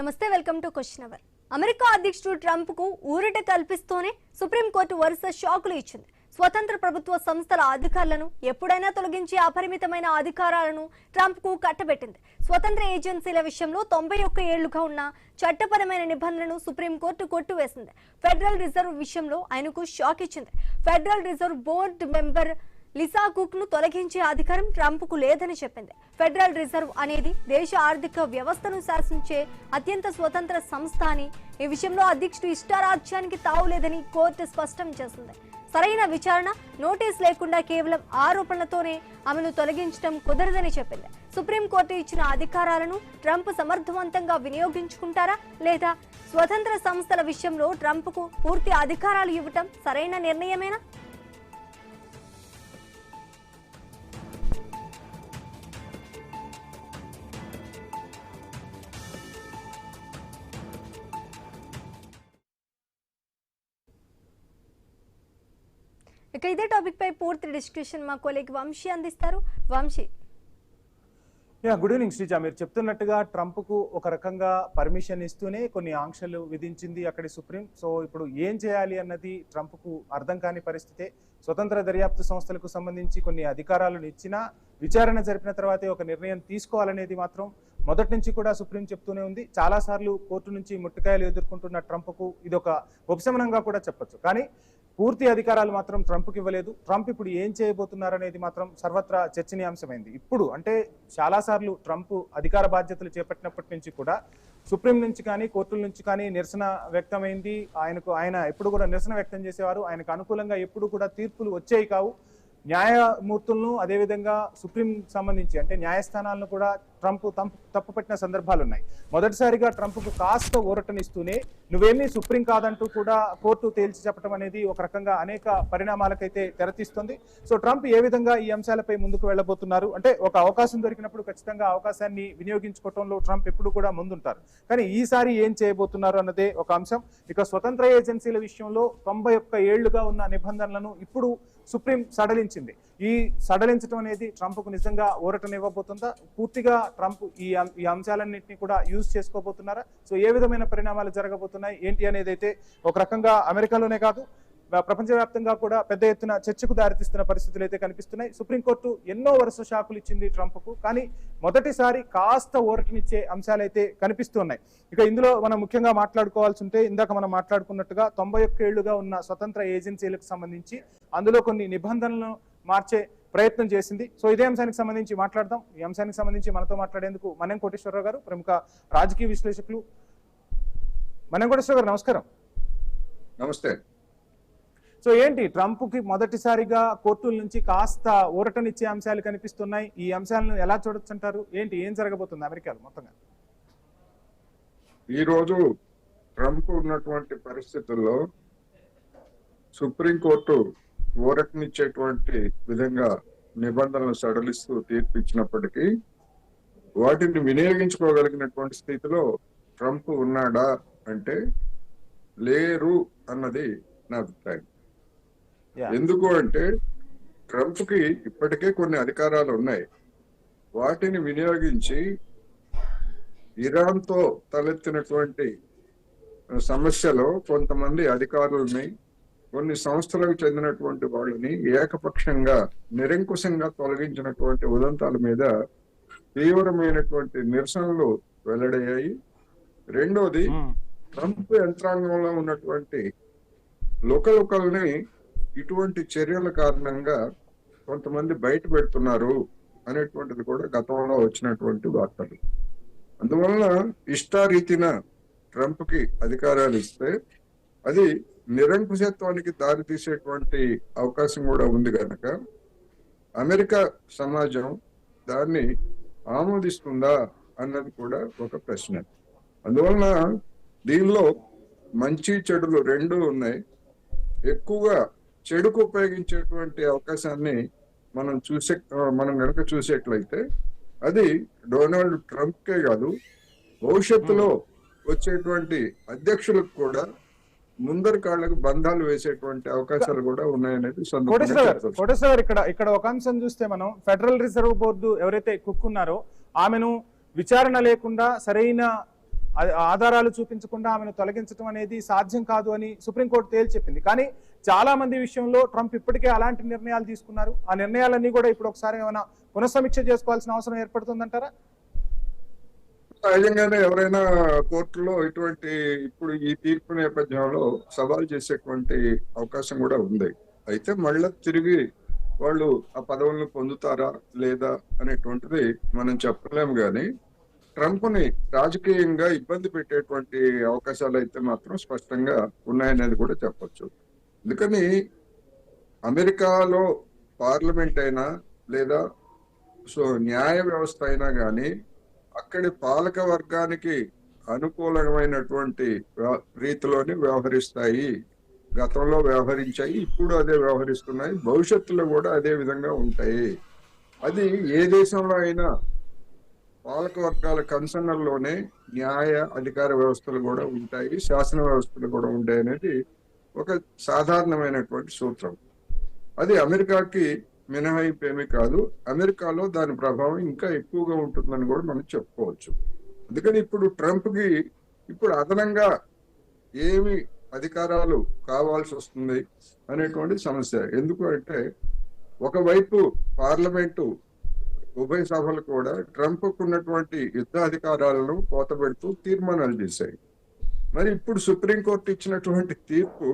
నమస్తే, welcome to question hour. America అధ్యక్షుడు Trump కు ఊరట కల్పిస్తూనే సుప్రీంకోర్టు వరుస షాకులు ఇచ్చింది. స్వతంత్ర ప్రభుత్వ సంస్థల అధికారులను ఎప్పుడైనా తొలగించే అపరిమితమైన అధికారాలను ట్రంప్ కు కట్టబెట్టింది. స్వతంత్ర ఏజెన్సీల విషయంలో 91 ఏళ్లుగా ఉన్న చట్టపరమైన నిబంధనలను సుప్రీంకోర్టు కొట్టివేసింది. ఫెడరల్ రిజర్వ్ విషయంలో ఆయనకు షాక్ ఇచ్చింది. Federal reserve board member Lisa cook ను తొలగించే అధికారం ట్రంప్ కు లేదని చెప్పింది. ఫెడరల్ రిజర్వ్ అనేది దేశ ఆర్థిక వ్యవస్థను శాసించే అత్యంత స్వతంత్ర సంస్థ అని, ఈ విషయంలో అధ్యక్షుడు ఇష్టారాజ్యానికి తావులేదని కోర్టు స్పష్టం చేసింది. సరైన విచారణ, నోటీస్ లేకుండా కేవలం ఆరోపణలతోనే ఆమెను తొలగించడం కుదరదని చెప్పింది. సుప్రీంకోర్టు ఇచ్చిన అధికారాలను ట్రంప్ సమర్థవంతంగా వినియోగించుకుంటారా లేదా స్వతంత్ర సంస్థల విషయంలో ట్రంప్ కు పూర్తి అధికారాలు ఇవ్వటం సరైన నిర్ణయమేనా? ఇక ఇదే టాపిక్ పై పూర్తి డిస్కషన్ మా కొలీగ్ వంశీ అందిస్తారు. వంశీ. Good evening Sreeja. మీరు చెప్తున్నట్టుగా ట్రంప్ కు ఒక రకంగా పర్మిషన్ ఇస్తూనే కొన్ని ఆంక్షలు విధించింది అక్కడి సుప్రీం. సో ఇప్పుడు ఏం చేయాలి అన్నది ట్రంప్ కు అర్థం కాని పరిస్థితే. స్వతంత్ర దర్యాప్తు సంస్థలకు సంబంధించి కొన్ని అధికారాలను ఇచ్చినా విచారణ జరిపిన తర్వాతే ఒక నిర్ణయం తీసుకోవాలనేది మాత్రం మొదటి నుంచి కూడా సుప్రీం చెప్తూనే ఉంది. చాలాసార్లు కోర్టు నుంచి ముట్టుకాయలు ఎదుర్కొంటున్న ట్రంప్ కు ఇది ఒక ఉపశమనంగా కూడా చెప్పొచ్చు. కానీ పూర్తి అధికారాలు మాత్రం ట్రంప్కి ఇవ్వలేదు. ట్రంప్ ఇప్పుడు ఏం చేయబోతున్నారనేది మాత్రం సర్వత్రా చర్చనీయాంశమైంది. ఇప్పుడు అంటే చాలాసార్లు ట్రంప్ అధికార బాధ్యతలు చేపట్టినప్పటి నుంచి కూడా సుప్రీం నుంచి కానీ కోర్టుల నుంచి కానీ నిరసన వ్యక్తమైంది. ఆయన ఎప్పుడు కూడా నిరసన వ్యక్తం చేసేవారు. ఆయనకు అనుకూలంగా ఎప్పుడు కూడా తీర్పులు వచ్చేవి కావు. న్యాయమూర్తులను అదేవిధంగా సుప్రీం సంబంధించి అంటే న్యాయస్థానాలను కూడా ట్రంప్ తప్పుపట్టిన సందర్భాలు ఉన్నాయి. మొదటిసారిగా ట్రంప్కు కాస్త ఊరటనిస్తూనే నువ్వేమీ సుప్రీం కాదంటూ కూడా కోర్టు తేల్చి చెప్పడం అనేది ఒక రకంగా అనేక పరిణామాలకైతే తెరతీస్తుంది. సో ట్రంప్ ఏ విధంగా ఈ అంశాలపై ముందుకు వెళ్ళబోతున్నారు అంటే ఒక అవకాశం దొరికినప్పుడు ఖచ్చితంగా అవకాశాన్ని వినియోగించుకోవడంలో ట్రంప్ ఎప్పుడు కూడా ముందుంటారు. కానీ ఈసారి ఏం చేయబోతున్నారు అన్నదే ఒక అంశం. ఇక స్వతంత్ర ఏజెన్సీల విషయంలో 91 ఏళ్లుగా ఉన్న నిబంధనలను ఇప్పుడు సుప్రీం సడలించింది. ఈ సడలించడం అనేది ట్రంప్కు నిజంగా ఊరటనివ్వబోతుందా? పూర్తిగా ట్రంప్ ఈ అంశాలన్నింటినీ కూడా యూజ్ చేసుకోబోతున్నారా? సో ఏ విధమైన పరిణామాలు జరగబోతున్నాయి ఏంటి అనేది అయితే ఒక రకంగా అమెరికాలోనే కాదు ప్రపంచవ్యాప్తంగా కూడా పెద్ద ఎత్తున చర్చకు దారితీస్తున్న పరిస్థితులు అయితే కనిపిస్తున్నాయి. సుప్రీంకోర్టు ఎన్నో వరుస షాకులు ఇచ్చింది ట్రంప్కు. కానీ మొదటిసారి కాస్త ఊరటనిచ్చే అంశాలు అయితే కనిపిస్తున్నాయి. ఇక ఇందులో మనం ముఖ్యంగా మాట్లాడుకోవాల్సి ఉంటే ఇందాక మనం మాట్లాడుకున్నట్టుగా 91 ఏళ్లుగా ఉన్న స్వతంత్ర ఏజెన్సీలకు సంబంధించి అందులో కొన్ని నిబంధనలను మార్చే ప్రయత్నం చేసింది. సో ఇదే అంశానికి సంబంధించి మాట్లాడదాం. ఈ అంశానికి సంబంధించి మనతో మాట్లాడేందుకు మన్నెం కోటేశ్వరరావు గారు, ప్రముఖ రాజకీయ విశ్లేషకులు. మన్నెం కోటేశ్వర గారు నమస్కారం. నమస్తే. సో ఏంటి ట్రంప్కి మొదటిసారిగా కోర్టుల నుంచి కాస్త ఊరటనిచ్చే అంశాలు కనిపిస్తున్నాయి. ఈ అంశాలను ఎలా చూడొచ్చు అంటారు? ఏంటి ఏం జరగబోతుంది అమెరికాలో మొత్తంగా? ఈరోజు ట్రంప్ ఉన్నటువంటి పరిస్థితుల్లో సుప్రీంకోర్టు ఊరటనిచ్చేటువంటి విధంగా నిబంధనలు సడలిస్తూ తీర్పు ఇచ్చినప్పటికీ వాటిని వినియోగించుకోగలిగినటువంటి స్థితిలో ట్రంప్ ఉన్నాడా అంటే లేరు అన్నది నా అభిప్రాయం. ఎందుకు అంటే ట్రంప్కి ఇప్పటికే కొన్ని అధికారాలు ఉన్నాయి. వాటిని వినియోగించి ఇరాన్తో తలెత్తినటువంటి సమస్యలో కొంతమంది అధికారులని, కొన్ని సంస్థలకు చెందినటువంటి వాళ్ళని ఏకపక్షంగా నిరంకుశంగా తొలగించినటువంటి ఉదంతాల మీద తీవ్రమైనటువంటి నిరసనలు వెల్లడయ్యాయి. రెండోది, ట్రంప్ యంత్రాంగంలో ఉన్నటువంటి లుకలుకల్ని ఇటువంటి చర్యల కారణంగా కొంతమంది బయట పెడుతున్నారు అనేటువంటిది కూడా గతంలో వచ్చినటువంటి వార్తలు. అందువలన ఇష్టారీతిన ట్రంప్ కి అధికారాలు ఇస్తే అది నిరంకుశత్వానికి దారి తీసేటువంటి అవకాశం కూడా ఉంది కనుక అమెరికా సమాజం దాన్ని ఆమోదిస్తుందా అన్నది కూడా ఒక ప్రశ్న. అందువలన దీనిలో మంచి చెడులు రెండు ఉన్నాయి. ఎక్కువగా చెడుకు ఉపయోగించేటువంటి అవకాశాన్ని మనం కనుక చూసేట్లయితే అది డొనాల్డ్ ట్రంప్కే కాదు, భవిష్యత్తులో వచ్చేటువంటి అధ్యక్షులకు కూడా ముందరి కాళ్ళకు బంధాలు వేసేటువంటి అవకాశాలు కూడా ఉన్నాయనేది. కోటేశ్వర్ ఇక్కడ ఒక అంశం చూస్తే మనం ఫెడరల్ రిజర్వ్ బోర్డు ఎవరైతే కుక్కున్నారో ఆమెను విచారణ లేకుండా సరైన ఆధారాలు చూపించకుండా ఆమెను తొలగించడం అనేది సాధ్యం కాదు అని సుప్రీంకోర్టు తేల్చి చెప్పింది. కానీ చాలా మంది విషయంలో ట్రంప్ ఇప్పటికే అలాంటి నిర్ణయాలు తీసుకున్నారు. ఆ నిర్ణయాలన్నీ కూడా ఇప్పుడు ఒకసారి ఏమైనా పునఃసమీక్ష చేసుకోవాల్సిన అవసరం ఏర్పడుతుందంటారా? సహజంగానే ఎవరైనా కోర్టులో ఇటువంటి ఇప్పుడు ఈ తీర్పు నేపథ్యంలో సవాల్ చేసేటువంటి అవకాశం కూడా ఉంది. అయితే మళ్ళా తిరిగి వాళ్ళు ఆ పదవులను పొందుతారా లేదా అనేటువంటిది మనం చెప్పలేము. కానీ ట్రంప్ ని రాజకీయంగా ఇబ్బంది పెట్టేటువంటి అవకాశాలు అయితే మాత్రం స్పష్టంగా ఉన్నాయనేది కూడా చెప్పొచ్చు. అందుకని అమెరికాలో పార్లమెంట్ అయినా లేదా న్యాయ వ్యవస్థ అయినా కానీ అక్కడి పాలక వర్గానికి అనుకూలమైనటువంటి రీతిలోనే వ్యవహరిస్తాయి. గతంలో వ్యవహరించాయి, ఇప్పుడు అదే వ్యవహరిస్తున్నాయి, భవిష్యత్తులో కూడా అదే విధంగా ఉంటాయి. అది ఏ దేశంలో అయినా పాలక వర్గాల కన్సర్న్లోనే న్యాయ అధికార వ్యవస్థలు కూడా ఉంటాయి, శాసన వ్యవస్థలు కూడా ఉంటాయి అనేది ఒక సాధారణమైనటువంటి సూత్రం. అది అమెరికాకి మినహాయింపు ఏమీ కాదు. అమెరికాలో దాని ప్రభావం ఇంకా ఎక్కువగా ఉంటుందని కూడా మనం చెప్పుకోవచ్చు. అందుకని ఇప్పుడు ట్రంప్ కి ఇప్పుడు అదనంగా ఏమి అధికారాలు కావాల్సి వస్తుంది అనేటువంటి సమస్య. ఎందుకు అంటే ఒకవైపు పార్లమెంటు ఉభయ సభలు కూడా ట్రంప్ ఉన్నటువంటి యుద్ధ అధికారాలను కోతబెడుతూ తీర్మానాలు చేశాయి. మరి ఇప్పుడు సుప్రీంకోర్టు ఇచ్చినటువంటి తీర్పు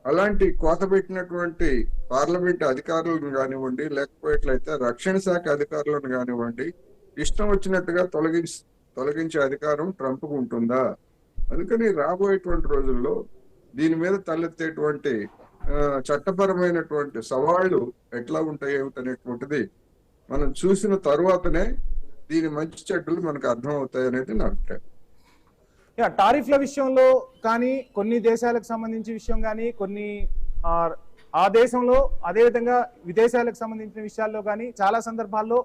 అలాంటి కోతబెట్టినటువంటి పార్లమెంట్ అధికారులను కానివ్వండి, లేకపోయేట్లయితే రక్షణ శాఖ అధికారులను కానివ్వండి, ఇష్టం వచ్చినట్టుగా తొలగించే అధికారం ట్రంప్కు ఉంటుందా? అందుకని రాబోయేటువంటి రోజుల్లో దీని మీద తలెత్తేటువంటి చట్టపరమైనటువంటి సవాళ్లు ఎట్లా ఉంటాయి ఏమిటనేటువంటిది మనం చూసిన తరువాతనే దీని మంచి చెడ్డలు మనకు అర్థం అవుతాయి అనేది నా అభిప్రాయం. టారిఫ్ల విషయంలో కానీ, కొన్ని దేశాలకు సంబంధించిన విషయం కానీ, కొన్ని ఆ దేశంలో అదేవిధంగా విదేశాలకు సంబంధించిన విషయాల్లో కానీ చాలా సందర్భాల్లో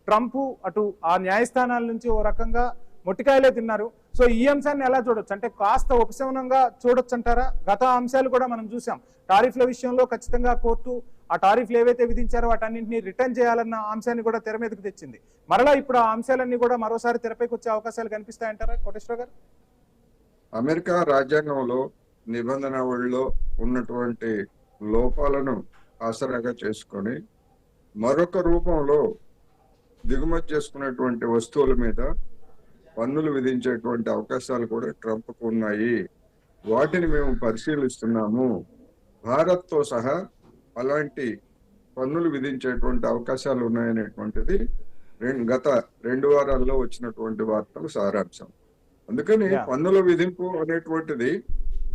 ట్రంప్ అటు ఆ న్యాయస్థానాల నుంచి ఓ రకంగా మొట్టికాయలే తిన్నారు. సో ఈ అంశాన్ని ఎలా చూడొచ్చు? అంటే కాస్త ఉపశమనంగా చూడొచ్చు అంటారా? గత అంశాలు కూడా మనం చూసాం. టారిఫ్ల విషయంలో ఖచ్చితంగా కోర్టు ఆ టారిఫ్లు ఏవైతే విధించారో వాటన్నింటినీ రిటర్న్ చేయాలన్న అంశాన్ని కూడా తెర మీదకు తెచ్చింది. మరలా ఇప్పుడు ఆ అంశాలన్నీ కూడా మరోసారి తెరపైకి వచ్చే అవకాశాలు కనిపిస్తాయంటారా కోటేశ్వర గారు? అమెరికా రాజ్యాంగంలో నిబంధనావళిలో ఉన్నటువంటి లోపాలను ఆసరాగా చేసుకొని మరొక రూపంలో దిగుమతి చేసుకునేటువంటి వస్తువుల మీద పన్నులు విధించేటువంటి అవకాశాలు కూడా ట్రంప్కు ఉన్నాయి. వాటిని మేము పరిశీలిస్తున్నాము. భారత్తో సహా అలాంటి పన్నులు విధించేటువంటి అవకాశాలు ఉన్నాయనేటువంటిది గత 2 వారాల్లో వచ్చినటువంటి వార్తల సారాంశం. అందుకని పన్నుల విధింపు అనేటువంటిది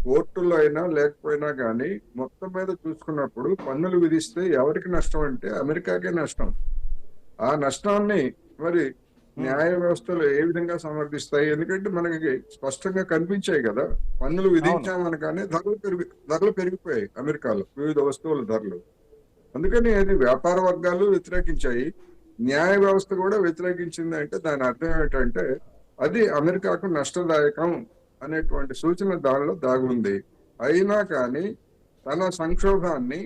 కోర్టుల్లో అయినా లేకపోయినా కానీ మొత్తం మీద చూసుకున్నప్పుడు పన్నులు విధిస్తే ఎవరికి నష్టం అంటే అమెరికాకే నష్టం. ఆ నష్టాన్ని మరి న్యాయ వ్యవస్థలు ఏ విధంగా సమర్థిస్తాయి? ఎందుకంటే మనకి స్పష్టంగా కనిపించాయి కదా, పన్నులు విధించామనగానే ధరలు పెరిగిపోయాయి అమెరికాలో వివిధ వస్తువుల ధరలు. అందుకని అది వ్యాపార వర్గాలు వ్యతిరేకించాయి, న్యాయ వ్యవస్థ కూడా వ్యతిరేకించింది. అంటే దాని అర్థం ఏంటంటే అది అమెరికాకు నష్టదాయకం అనేటువంటి సూచన దానిలో దాగుంది. అయినా కానీ తన సంక్షోభాన్ని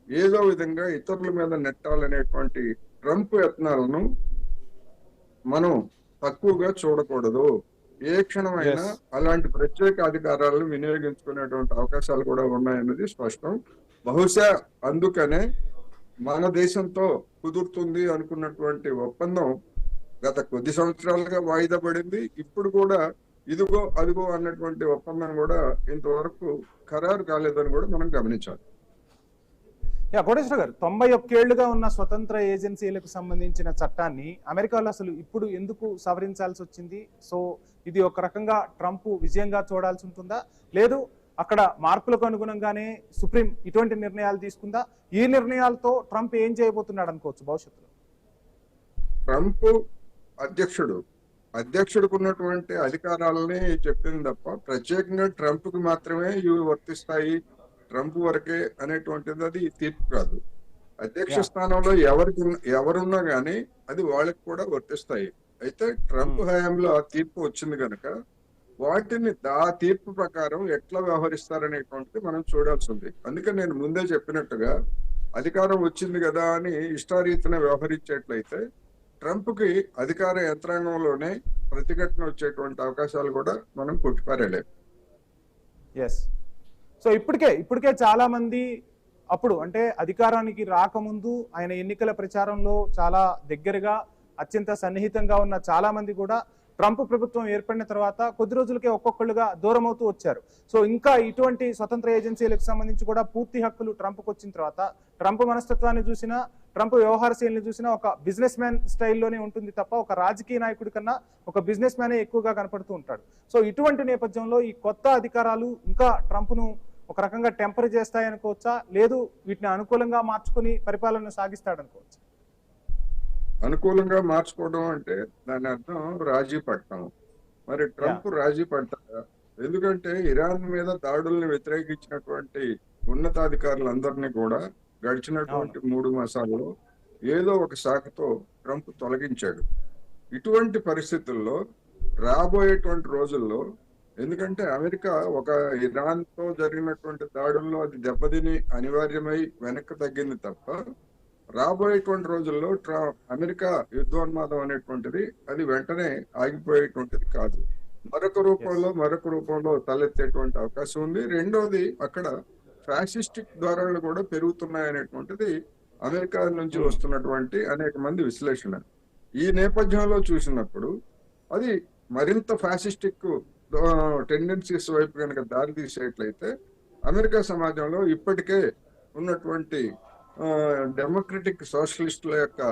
ఏదో విధంగా ఇతరుల మీద నెట్టాలనేటువంటి ట్రంప్ యత్నాలను మనం తక్కువగా చూడకూడదు. ఏ క్షణమైనా అలాంటి ప్రత్యేక అధికారాలను వినియోగించుకునేటువంటి అవకాశాలు కూడా ఉన్నాయన్నది స్పష్టం. బహుశా అందుకనే మన దేశంతో కుదురుతుంది అనుకున్నటువంటి ఒప్పందం గత కొద్ది సంవత్సరాలుగా వాయిదా పడింది. ఇప్పుడు కూడా ఇదిగో అదిగో అన్నటువంటి ఒప్పందం కూడా ఇంతవరకు ఖరారు కాలేదని కూడా మనం గమనించాలి. కోటేశ్వర గారు, 91 ఏళ్లుగా ఉన్న స్వతంత్ర ఏజెన్సీలకు సంబంధించిన చట్టాన్ని అమెరికాలో అసలు ఇప్పుడు ఎందుకు సవరించాల్సి వచ్చింది? సో ఇది ఒక రకంగా ట్రంప్ విజయంగా చూడాల్సి ఉంటుందా, లేదు అక్కడ మార్పులకు అనుగుణంగానే సుప్రీం ఇటువంటి నిర్ణయాలు తీసుకుందా? ఈ నిర్ణయాలతో ట్రంప్ ఏం చేయబోతున్నాడు అనుకోవచ్చు భవిష్యత్తులో? ట్రంప్ అధ్యక్షుడికి ఉన్నటువంటి అధికారాలని చెప్పింది తప్ప ప్రత్యేకంగా ట్రంప్ కి మాత్రమే ఇవి వర్తిస్తాయి, ట్రంప్ వరకే అనేటువంటిది అది తీర్పు కాదు. అధ్యక్ష స్థానంలో ఎవరున్నా గానీ అది వాళ్ళకి కూడా వర్తిస్తాయి. అయితే ట్రంప్ హయాంలో ఆ తీర్పు వచ్చింది కనుక వాటిని ఆ తీర్పు ప్రకారం ఎట్లా వ్యవహరిస్తారనేటువంటిది మనం చూడాల్సి ఉంది. అందుకని నేను ముందే చెప్పినట్టుగా అధికారం వచ్చింది కదా అని ఇష్టారీతిన వ్యవహరించేట్లయితే ట్రంప్ కి అధికార యంత్రాంగంలోనే ప్రతిఘటన వచ్చేటువంటి అవకాశాలు కూడా మనం కొట్టిపారేలేము. ఎస్. సో ఇప్పటికే చాలా మంది అప్పుడు అంటే అధికారానికి రాకముందు ఆయన ఎన్నికల ప్రచారంలో చాలా దగ్గరగా అత్యంత సన్నిహితంగా ఉన్న చాలా మంది కూడా ట్రంప్ ప్రభుత్వం ఏర్పడిన తర్వాత కొద్ది రోజులకే ఒక్కొక్కళ్ళుగా దూరం అవుతూ వచ్చారు. సో ఇంకా ఇటువంటి స్వతంత్ర ఏజెన్సీలకు సంబంధించి కూడా పూర్తి హక్కులు ట్రంప్కి వచ్చిన తర్వాత ట్రంప్ మనస్తత్వాన్ని చూసినా, ట్రంప్ వ్యవహార శైలిని చూసినా ఒక బిజినెస్ మ్యాన్ స్టైల్లోనే ఉంటుంది తప్ప ఒక రాజకీయ నాయకుడి కన్నా ఒక బిజినెస్ మ్యానే ఎక్కువగా కనపడుతూ ఉంటాడు. సో ఇటువంటి నేపథ్యంలో ఈ కొత్త అధికారాలు ఇంకా ట్రంప్ను ఒక రకంగా టెంపర్ చేస్తాయనుకోవచ్చా, లేదు వీటిని అనుకూలంగా మార్చుకుని పరిపాలన సాగిస్తాడనుకోవచ్చా? అనుకూలంగా మార్చుకోవడం అంటే దాని అర్థం రాజీ పడటం. మరి ట్రంప్ రాజీ పడతారా? ఎందుకంటే ఇరాన్ మీద దాడుల్ని వ్యతిరేకించినటువంటి ఉన్నతాధికారులందరినీ కూడా గడిచినటువంటి 3 మాసాల్లో ఏదో ఒక శాఖతో ట్రంప్ తొలగించాడు. ఇటువంటి పరిస్థితుల్లో రాబోయేటువంటి రోజుల్లో, ఎందుకంటే అమెరికా ఒక ఇరాన్ తో జరిగినటువంటి దాడుల్లో అది దెబ్బతిని అనివార్యమై వెనక్కి తగ్గింది తప్ప రాబోయేటువంటి రోజుల్లో అమెరికా యుద్ధోన్మాదం అనేటువంటిది అది వెంటనే ఆగిపోయేటువంటిది కాదు. మరొక రూపంలో తలెత్తేటువంటి అవకాశం ఉంది. రెండోది, అక్కడ ఫ్యాసిస్టిక్ ధోరణులు కూడా పెరుగుతున్నాయి అనేటువంటిది అమెరికా నుంచి వస్తున్నటువంటి అనేక మంది విశ్లేషణ. ఈ నేపథ్యంలో చూసినప్పుడు అది మరింత ఫ్యాసిస్టిక్ టెండెన్సీస్ వైపు కనుక దారి తీసేట్లయితే అమెరికా సమాజంలో ఇప్పటికే ఉన్నటువంటి డెమోక్రటిక్ సోషలిస్టుల యొక్క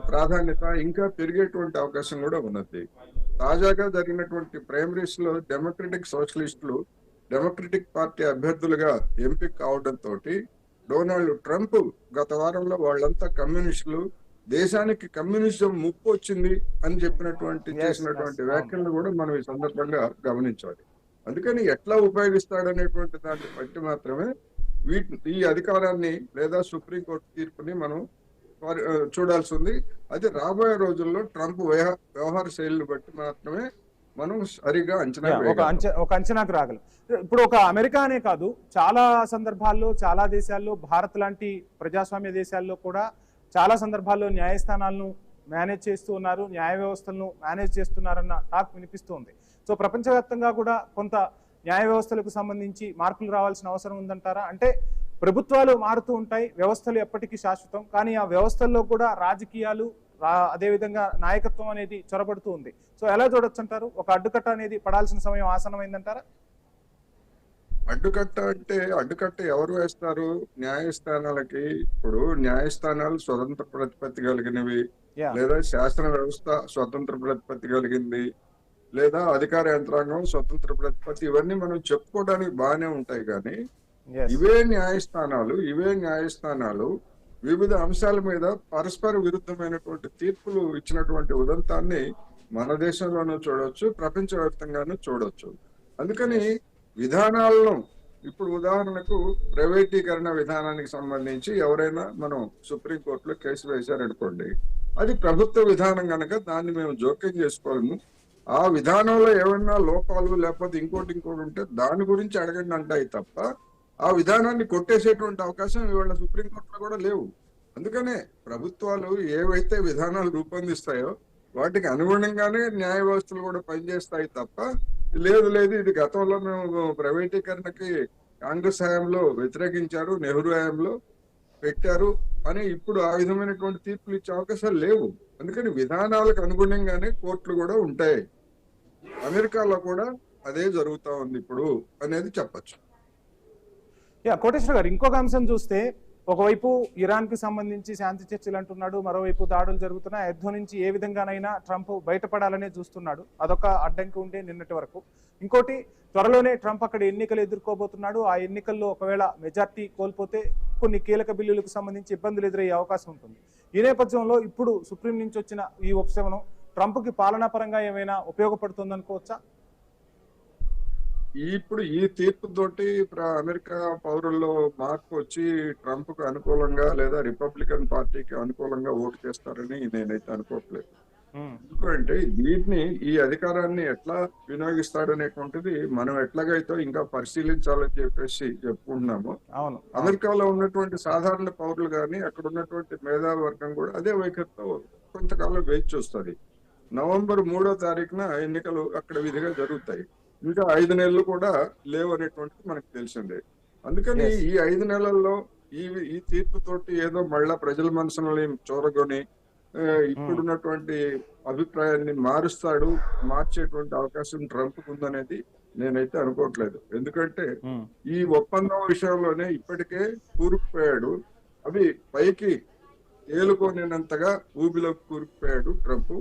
ప్రాధాన్యత ఇంకా పెరిగేటువంటి అవకాశం కూడా ఉన్నది. తాజాగా జరిగినటువంటి ప్రైమరీస్ లో డెమోక్రటిక్ సోషలిస్టులు డెమోక్రటిక్ పార్టీ అభ్యర్థులుగా ఎంపిక కావడంతో డొనాల్డ్ ట్రంప్ గత వారంలో వాళ్ళంతా కమ్యూనిస్టులు, దేశానికి కమ్యూనిజం ముప్పు వచ్చింది అని చేసినటువంటి వ్యాఖ్యలను కూడా మనం ఈ సందర్భంగా గమనించాలి. అందుకని ఎట్లా ఉపయోగిస్తాడనేటువంటి దాన్ని బట్టి మాత్రమే ఈ అధికారాన్ని లేదా సుప్రీంకోర్టు తీర్పుని మనం చూడాల్సి ఉంది. అది రాబోయే రోజుల్లో ట్రంప్ వ్యవహార శైలిని బట్టి మాత్రమే మనం సరిగా ఒక అంచనాకు రాగలం. ఇప్పుడు ఒక అమెరికానే కాదు, చాలా సందర్భాల్లో చాలా దేశాల్లో, భారత్ లాంటి ప్రజాస్వామ్య దేశాల్లో కూడా చాలా సందర్భాల్లో న్యాయస్థానాలను మేనేజ్ చేస్తూ ఉన్నారు, న్యాయ వ్యవస్థలను మేనేజ్ చేస్తున్నారన్న టాక్ వినిపిస్తుంది. సో ప్రపంచవ్యాప్తంగా కూడా కొంత న్యాయ వ్యవస్థలకు సంబంధించి మార్పులు రావాల్సిన అవసరం ఉందంటారా? అంటే ప్రభుత్వాలు మారుతూ ఉంటాయి, వ్యవస్థలు ఎప్పటికీ శాశ్వతం, కానీ ఆ వ్యవస్థల్లో కూడా రాజకీయాలు అదేవిధంగా నాయకత్వం అనేది చొరబడుతూ ఉంది. సో ఎలా చూడొచ్చు అంటారు? ఒక అడ్డుకట్ట అనేది పడాల్సిన సమయం ఆసన్నమైందంటారా? అడ్డుకట్ట ఎవరు వేస్తారు? న్యాయస్థానాలకి. ఇప్పుడు న్యాయస్థానాలు స్వతంత్ర ప్రతిపత్తి కలిగినవి, లేదా శాసన వ్యవస్థ స్వతంత్ర ప్రతిపత్తి కలిగింది, లేదా అధికార యంత్రాంగం స్వతంత్ర ప్రతిపత్తి, ఇవన్నీ మనం చెప్పుకోవడానికి బాగానే ఉంటాయి. కానీ ఇవే న్యాయస్థానాలు వివిధ అంశాల మీద పరస్పర విరుద్ధమైనటువంటి తీర్పులు ఇచ్చినటువంటి ఉదంతాన్ని మన దేశంలోనూ చూడొచ్చు, ప్రపంచవ్యాప్తంగానూ చూడొచ్చు. అందుకని విధానాలను, ఇప్పుడు ఉదాహరణకు ప్రైవేటీకరణ విధానానికి సంబంధించి ఎవరైనా మనం సుప్రీంకోర్టులో కేసు వేశారనుకోండి, అది ప్రభుత్వ విధానం కనుక దాన్ని మేము జోక్యం చేసుకోలేము. ఆ విధానంలో ఏమైనా లోపాలు లేకపోతే ఇంకోటి ఉంటే దాని గురించి అడగండి అంటాయి తప్ప ఆ విధానాన్ని కొట్టేసేటువంటి అవకాశం ఇవాళ సుప్రీంకోర్టులో కూడా లేవు. అందుకనే ప్రభుత్వాలు ఏవైతే విధానాలు రూపొందిస్తాయో వాటికి అనుగుణంగానే న్యాయ వ్యవస్థలు కూడా పనిచేస్తాయి తప్ప లేదు ఇది గతంలో మేము ప్రైవేటీకరణకి కాంగ్రెస్ హయాంలో వ్యతిరేకించారు, నెహ్రూ హయాంలో పెట్టారు అని ఇప్పుడు ఆ విధమైనటువంటి తీర్పులు ఇచ్చే అవకాశాలు లేవు. అందుకని విధానాలకు అనుగుణంగానే కోర్టులు కూడా ఉంటాయి. అమెరికాలో కూడా అదే జరుగుతా ఉంది ఇప్పుడు అనేది చెప్పచ్చు. కోటేశ్వర గారు, ఇంకొక అంశం చూస్తే ఒకవైపు ఇరాన్ కి సంబంధించి శాంతి చర్చలు అంటున్నాడు, మరోవైపు దాడులు జరుగుతున్నా యుద్ధం నుంచి ఏ విధంగానైనా ట్రంప్ బయటపడాలనే చూస్తున్నాడు. అదొక అడ్డంకి ఉండే నిన్నటి వరకు. ఇంకోటి, త్వరలోనే ట్రంప్ అక్కడ ఎన్నికలు ఎదుర్కోబోతున్నాడు. ఆ ఎన్నికల్లో ఒకవేళ మెజార్టీ కోల్పోతే కొన్ని కీలక బిల్లులకు సంబంధించి ఇబ్బందులు ఎదురయ్యే అవకాశం ఉంటుంది. ఈ నేపథ్యంలో ఇప్పుడు సుప్రీం నుంచి వచ్చిన ఈ ఉపశమనం ట్రంప్ కి పాలనా పరంగా ఏమైనా ఉపయోగపడుతుంది అనుకోవచ్చా? ఇప్పుడు ఈ తీర్పు తోటి అమెరికా పౌరుల్లో మార్పు వచ్చి ట్రంప్ కు అనుకూలంగా లేదా రిపబ్లికన్ పార్టీకి అనుకూలంగా ఓటు చేస్తారని నేనైతే అనుకోవట్లేదు. ఎందుకంటే వీటిని, ఈ అధికారాన్ని ఎట్లా వినియోగిస్తాడనేటువంటిది మనం ఎట్లాగైతే ఇంకా పరిశీలించాలని చెప్పేసి చెప్పుకుంటున్నాము. అమెరికాలో ఉన్నటువంటి సాధారణ పౌరులు కానీ అక్కడ ఉన్నటువంటి మేధావర్గం కూడా అదే వైఖరితో కొంతకాలం వేచి చూస్తుంది. నవంబర్ 3వ తారీఖున ఎన్నికలు అక్కడ విధిగా జరుగుతాయి. ఇంకా 5 నెలలు కూడా లేవు అనేటువంటిది మనకు తెలిసిందే. అందుకని Yes. ఈ 5 నెలల్లో ఈ ఈ తీర్పుతోటి ఏదో మళ్ళా ప్రజల మనసుని చూరగొని ఇప్పుడున్నటువంటి అభిప్రాయాన్ని మార్చేటువంటి అవకాశం ట్రంప్ ఉందనేది నేనైతే అనుకోవట్లేదు. ఎందుకంటే ఈ ఒప్పందం విషయంలోనే ఇప్పటికే కూరుకుపోయాడు. అవి పైకి ఏలుకోనేంతగా ఊబిలోకి కూరుకుపోయాడు ట్రంప్.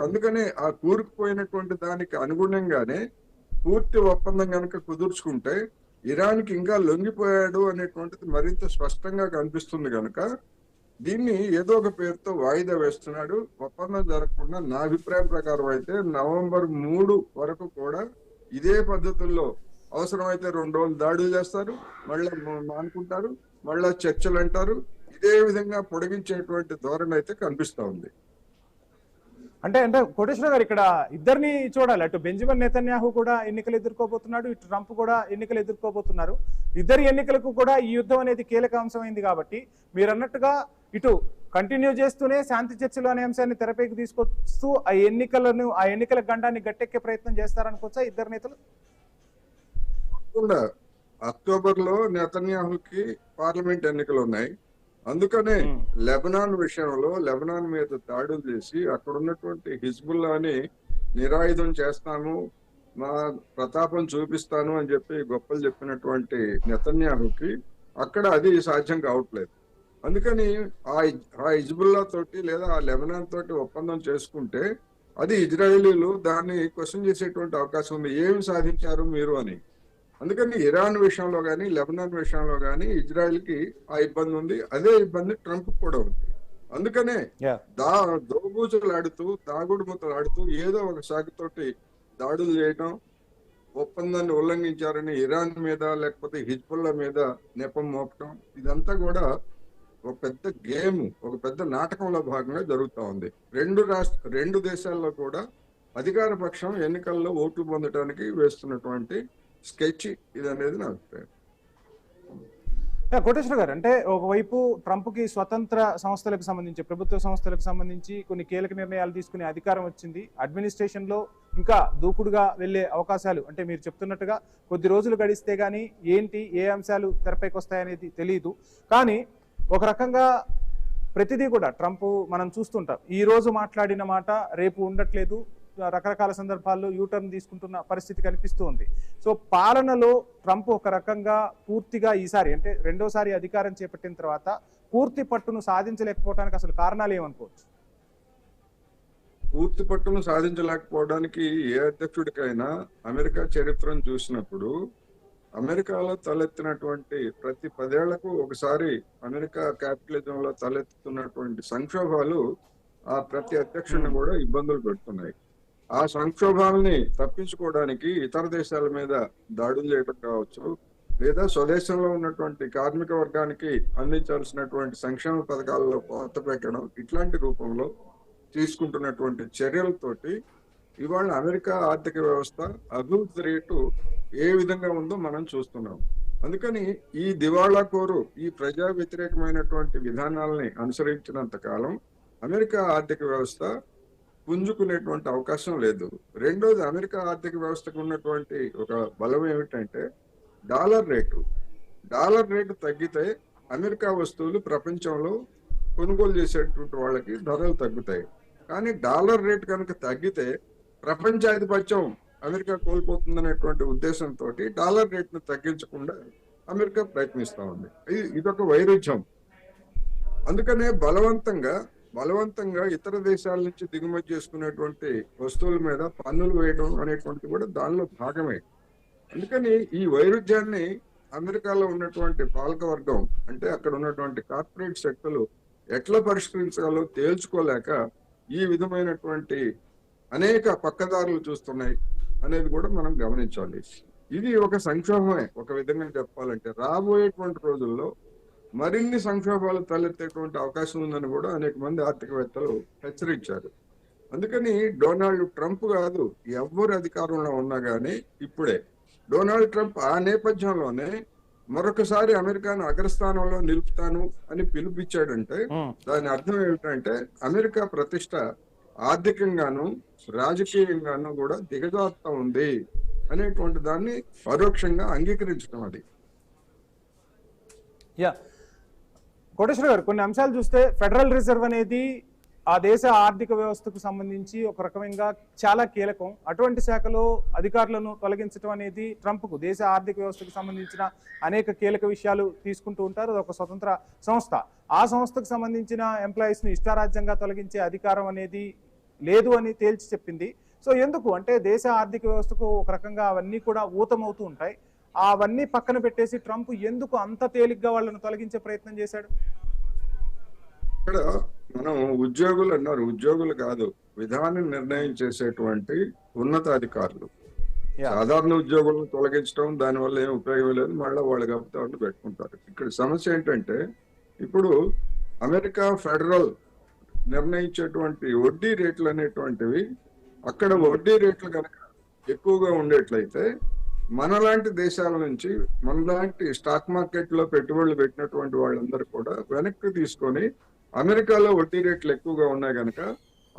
అందుకనే ఆ కూరుకుపోయినటువంటి దానికి అనుగుణంగానే పూర్తి ఒప్పందం కనుక కుదుర్చుకుంటే ఇరాన్కి ఇంకా లొంగిపోయాడు అనేటువంటిది మరింత స్పష్టంగా కనిపిస్తుంది కనుక దీన్ని ఏదో ఒక పేరుతో వాయిదా వేస్తున్నాడు. ఒప్పందం జరగకుండా నా అభిప్రాయం ప్రకారం అయితే నవంబర్ 3 వరకు కూడా ఇదే పద్ధతుల్లో అవసరమైతే 2 రోజులు దాడులు చేస్తారు, మళ్ళీ మానుకుంటారు, మళ్ళా చర్చలు అంటారు. ఇదే విధంగా పొడిగించేటువంటి ధోరణి అయితే కనిపిస్తా ఉంది. అంటే అంటే కోటేశ్వర గారు ఇక్కడ ఇద్దరిని చూడాలి. అటు బెంజమిన్ నెతన్యాహు కూడా ఎన్నికలు ఎదుర్కోబోతున్నాడు, ఇటు ట్రంప్ కూడా ఎన్నికలు ఎదుర్కోబోతున్నారు. ఇద్దరి ఎన్నికలకు కూడా ఈ యుద్ధం అనేది కీలక అంశమైంది కాబట్టి మీరు అన్నట్టుగా ఇటు కంటిన్యూ చేస్తూనే శాంతి చర్చలు అనే అంశాన్ని తెరపైకి తీసుకొస్తూ ఆ ఎన్నికల గండాన్ని గట్టెక్కే ప్రయత్నం చేస్తారనుకోవచ్చా ఇద్దరు నేతలు? అక్టోబర్ లో నెతన్యాహుకి పార్లమెంట్ ఎన్నికలు ఉన్నాయి. అందుకనే లెబనాన్ విషయంలో లెబనాన్ మీద దాడులు చేసి అక్కడ ఉన్నటువంటి హిజ్బుల్లాని నిరాయుధం చేస్తాను, మా ప్రతాపం చూపిస్తాను అని చెప్పి గొప్పలు చెప్పినటువంటి నెతన్యాహుకి అక్కడ అది సాధ్యం కావట్లేదు. అందుకని ఆ హిజ్బుల్లా తోటి లేదా ఆ లెబనాన్ తోటి ఒప్పందం చేసుకుంటే అది ఇజ్రాయేలీలు దాన్ని క్వశ్చన్ చేసేటువంటి అవకాశం ఉంది, ఏమి సాధించారు మీరు అని. అందుకని ఇరాన్ విషయంలో కానీ లెబనాన్ విషయంలో కానీ ఇజ్రాయెల్కి ఆ ఇబ్బంది ఉంది. అదే ఇబ్బంది ట్రంప్ కూడా ఉంది. అందుకనే దోబూచులాడుతూ దాగుడు ముద్దలాడుతూ ఏదో ఒక సాకుతోటి దాడులు చేయటం, ఒప్పందాన్ని ఉల్లంఘించారని ఇరాన్ మీద లేకపోతే హిజ్బుల్లా మీద నెపం మోపటం, ఇదంతా కూడా ఒక పెద్ద గేమ్, ఒక పెద్ద నాటకంలో భాగంగా జరుగుతూ ఉంది. రెండు దేశాల్లో కూడా అధికార పక్షం ఎన్నికల్లో ఓట్లు పొందడానికి వేస్తున్నటువంటి స్కెచ్ ఇది అనేది నా అభిప్రాయం. కోటేశ్వర గారు, అంటే ఒకవైపు ట్రంప్ కి స్వతంత్ర సంస్థలకు సంబంధించి ప్రభుత్వ సంస్థలకు సంబంధించి కొన్ని కీలక నిర్ణయాలు తీసుకునే అధికారం వచ్చింది. అడ్మినిస్ట్రేషన్ లో ఇంకా దూకుడుగా వెళ్లే అవకాశాలు, అంటే మీరు చెప్తున్నట్టుగా కొద్ది రోజులు గడిస్తే గానీ ఏంటి ఏ అంశాలు తెరపైకి వస్తాయనేది తెలియదు. కానీ ఒక రకంగా ప్రతిదీ కూడా ట్రంప్ మనం చూస్తుంటాం, ఈ రోజు మాట్లాడిన మాట రేపు ఉండట్లేదు, రకరకాల సందర్భాల్లో యూటర్న్ తీసుకుంటున్న పరిస్థితి కనిపిస్తూ ఉంది. సో పాలనలో ట్రంప్ ఒక రకంగా పూర్తిగా ఈసారి అంటే రెండోసారి అధికారం చేపట్టిన తర్వాత పూర్తి పట్టును సాధించలేకపోవడానికి అసలు కారణాలు ఏమనుకోవచ్చు? పూర్తి పట్టును సాధించలేకపోవడానికి ఏ అధ్యక్షుడికైనా అమెరికా చరిత్రను చూసినప్పుడు అమెరికాలో తలెత్తినటువంటి ప్రతి 10 ఏళ్లకు ఒకసారి అమెరికా క్యాపిటలిజంలో తలెత్తుతున్నటువంటి సంక్షోభాలు ఆ ప్రతి అధ్యక్షుడిని కూడా ఇబ్బందులు పెడుతున్నాయి. ఆ సంక్షోభాలని తప్పించుకోవడానికి ఇతర దేశాల మీద దాడులు చేయడం కావచ్చు, లేదా స్వదేశంలో ఉన్నటువంటి కార్మిక వర్గానికి అందించాల్సినటువంటి సంక్షేమ పథకాలలో కోత పెట్టడం, ఇట్లాంటి రూపంలో తీసుకుంటున్నటువంటి చర్యలతోటి ఇవాళ అమెరికా ఆర్థిక వ్యవస్థ అభివృద్ధి రేటు ఏ విధంగా ఉందో మనం చూస్తున్నాం. అందుకని ఈ దివాళా కోరు ఈ ప్రజా వ్యతిరేకమైనటువంటి విధానాలని అనుసరించినంత కాలం అమెరికా ఆర్థిక వ్యవస్థ పుంజుకునేటువంటి అవకాశం లేదు. రెండోది, అమెరికా ఆర్థిక వ్యవస్థకు ఉన్నటువంటి ఒక బలం ఏమిటంటే డాలర్ రేటు తగ్గితే అమెరికా వస్తువులు ప్రపంచంలో కొనుగోలు చేసేటువంటి వాళ్ళకి ధరలు తగ్గుతాయి. కానీ డాలర్ రేటు కనుక తగ్గితే ప్రపంచాధిపత్యం అమెరికా కోల్పోతుందనేటువంటి ఉద్దేశంతో డాలర్ రేటును తగ్గించకుండా అమెరికా ప్రయత్నిస్తూ ఉంది. ఇదొక వైరుధ్యం. అందుకనే బలవంతంగా ఇతర దేశాల నుంచి దిగుమతి చేసుకునేటువంటి వస్తువుల మీద పన్నులు వేయడం అనేటువంటిది కూడా దానిలో భాగమే. అందుకని ఈ వైరుధ్యాన్ని అమెరికాలో ఉన్నటువంటి పాలకవర్గం, అంటే అక్కడ ఉన్నటువంటి కార్పొరేట్ శక్తులు ఎట్లా పరిష్కరించాలో తేల్చుకోలేక ఈ విధమైనటువంటి అనేక పక్కదారులు చూస్తున్నాయి అనేది కూడా మనం గమనించాలి. ఇది ఒక సంక్షోభమే ఒక విధంగా చెప్పాలంటే. రాబోయేటువంటి రోజుల్లో మరిన్ని సంక్షోభాలు తలెత్తేటువంటి అవకాశం ఉందని కూడా అనేక మంది ఆర్థికవేత్తలు హెచ్చరించారు. అందుకని డొనాల్డ్ ట్రంప్ కాదు, ఎవరు అధికారంలో ఉన్నా కానీ ఇప్పుడే డొనాల్డ్ ట్రంప్ ఆ నేపథ్యంలోనే మరొకసారి అమెరికాను అగ్రస్థానంలో నిలుపుతాను అని పిలుపిచ్చాడంటే దాని అర్థం ఏమిటంటే అమెరికా ప్రతిష్ట ఆర్థికంగాను రాజకీయంగాను కూడా దిగజారుతా ఉంది అనేటువంటి దాన్ని పరోక్షంగా అంగీకరించడం అది. యా కోటేశ్వర గారు, కొన్ని అంశాలు చూస్తే ఫెడరల్ రిజర్వ్ అనేది ఆ దేశ ఆర్థిక వ్యవస్థకు సంబంధించి ఒక రకమైన చాలా కీలకం. అటువంటి శాఖలో అధికారులను తొలగించడం అనేది ట్రంప్కు దేశ ఆర్థిక వ్యవస్థకు సంబంధించిన అనేక కీలక విషయాలు తీసుకుంటూ ఉంటారు. అది ఒక స్వతంత్ర సంస్థ. ఆ సంస్థకు సంబంధించిన ఎంప్లాయీస్ని ఇష్టారాజ్యంగా తొలగించే అధికారం అనేది లేదు అని తేల్చి చెప్పింది. సో ఎందుకు అంటే దేశ ఆర్థిక వ్యవస్థకు ఒక రకంగా అవన్నీ కూడా ఊతమవుతూ ఉంటాయి. అవన్నీ పక్కన పెట్టేసి ట్రంప్ ఎందుకు అంత తేలిగ్గా వాళ్ళను తొలగించే ప్రయత్నం చేశాడు? ఇక్కడ మనం ఉద్యోగులు అన్నారు, ఉద్యోగులు కాదు, విధానం నిర్ణయం చేసేటువంటి ఉన్నతాధికారులు. సాధారణ ఉద్యోగులను తొలగించడం దానివల్ల ఏం ఉపయోగం లేదు, మళ్ళీ వాళ్ళు కాబట్టి వాళ్ళు పెట్టుకుంటారు. ఇక్కడ సమస్య ఏంటంటే ఇప్పుడు అమెరికా ఫెడరల్ నిర్ణయించేటువంటి వడ్డీ రేట్లు అనేటువంటివి అక్కడ వడ్డీ రేట్లు కనుక ఎక్కువగా ఉండేట్లయితే మనలాంటి దేశాల నుంచి మనలాంటి స్టాక్ మార్కెట్ లో పెట్టుబడులు పెట్టినటువంటి వాళ్ళందరూ కూడా వెనక్కి తీసుకొని అమెరికాలో వడ్డీ రేట్లు ఎక్కువగా ఉన్నాయి కనుక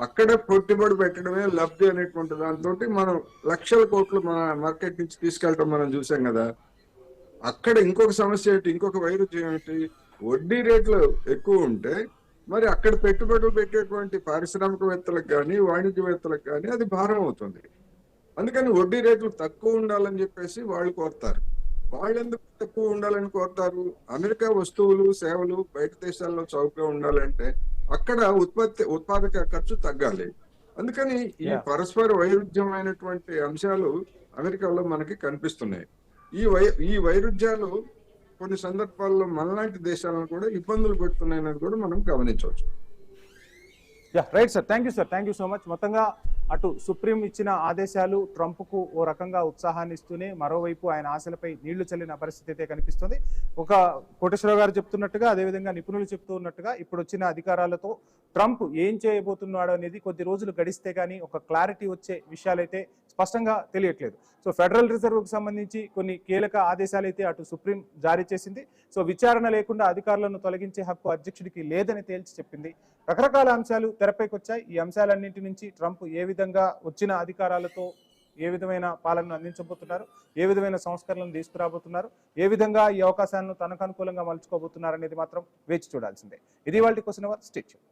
అక్కడ పెట్టుబడి పెట్టడమే లబ్ధి అనేటువంటి దాంతో మనం లక్షల కోట్లు మన మార్కెట్ నుంచి తీసుకెళ్ళటం మనం చూసాం కదా. అక్కడ ఇంకొక సమస్య ఏంటి, ఇంకొక వైరుధ్యం ఏంటి, వడ్డీ రేట్లు ఎక్కువ ఉంటే మరి అక్కడ పెట్టుబడులు పెట్టేటువంటి పారిశ్రామికవేత్తలకు కానీ వాణిజ్యవేత్తలకు కానీ అది భారం అవుతుంది. అందుకని వడ్డీ రేట్లు తక్కువ ఉండాలని చెప్పేసి వాళ్ళు కోరుతారు. వాళ్ళు ఎందుకు తక్కువ ఉండాలని కోరుతారు? అమెరికా వస్తువులు సేవలు బయట దేశాల్లో చౌకగా ఉండాలంటే అక్కడ ఉత్పాదక ఖర్చు తగ్గాలి. అందుకని ఈ పరస్పర వైరుధ్యమైనటువంటి అంశాలు అమెరికాలో మనకి కనిపిస్తున్నాయి. ఈ వైరుధ్యాలు కొన్ని సందర్భాల్లో మనలాంటి దేశాలను కూడా ఇబ్బందులు పెడుతున్నాయని కూడా మనం గమనించవచ్చు. Right sir, thank you sir, thank you so much. మొత్తంగా అటు సుప్రీం ఇచ్చిన ఆదేశాలు ట్రంప్కు ఓ రకంగా ఉత్సాహాన్ని ఇస్తూనే మరోవైపు ఆయన ఆశలపై నీళ్లు చల్లిన పరిస్థితి అయితే కనిపిస్తుంది. ఒక కోటేశ్వరరావు గారు చెప్తున్నట్టుగా, అదేవిధంగా నిపుణులు చెప్తూ ఉన్నట్టుగా ఇప్పుడు వచ్చిన అధికారాలతో ట్రంప్ ఏం చేయబోతున్నాడు అనేది కొద్ది రోజులు గడిస్తే కానీ ఒక క్లారిటీ వచ్చే విషయాలైతే స్పష్టంగా తెలియట్లేదు. సో ఫెడరల్ రిజర్వ్కు సంబంధించి కొన్ని కీలక ఆదేశాలు అయితే అటు సుప్రీం జారీ చేసింది. సో విచారణ లేకుండా అధికారులను తొలగించే హక్కు అధ్యక్షుడికి లేదని తేల్చి చెప్పింది. రకరకాల అంశాలు తెరపైకి వచ్చాయి. ఈ అంశాలన్నింటి నుంచి ట్రంప్ ఏ విధంగా వచ్చిన అధికారాలతో ఏ విధమైన పాలనను అందించబోతున్నారు, ఏ విధమైన సంస్కరణలను తీసుకురాబోతున్నారు, ఏ విధంగా ఈ అవకాశాలను తనకు అనుకూలంగా మలుచుకోబోతున్నారు అనేది మాత్రం వేచి చూడాల్సిందే. ఇది వాళ్ళ క్వశ్చన్ అవర్. Stay tuned.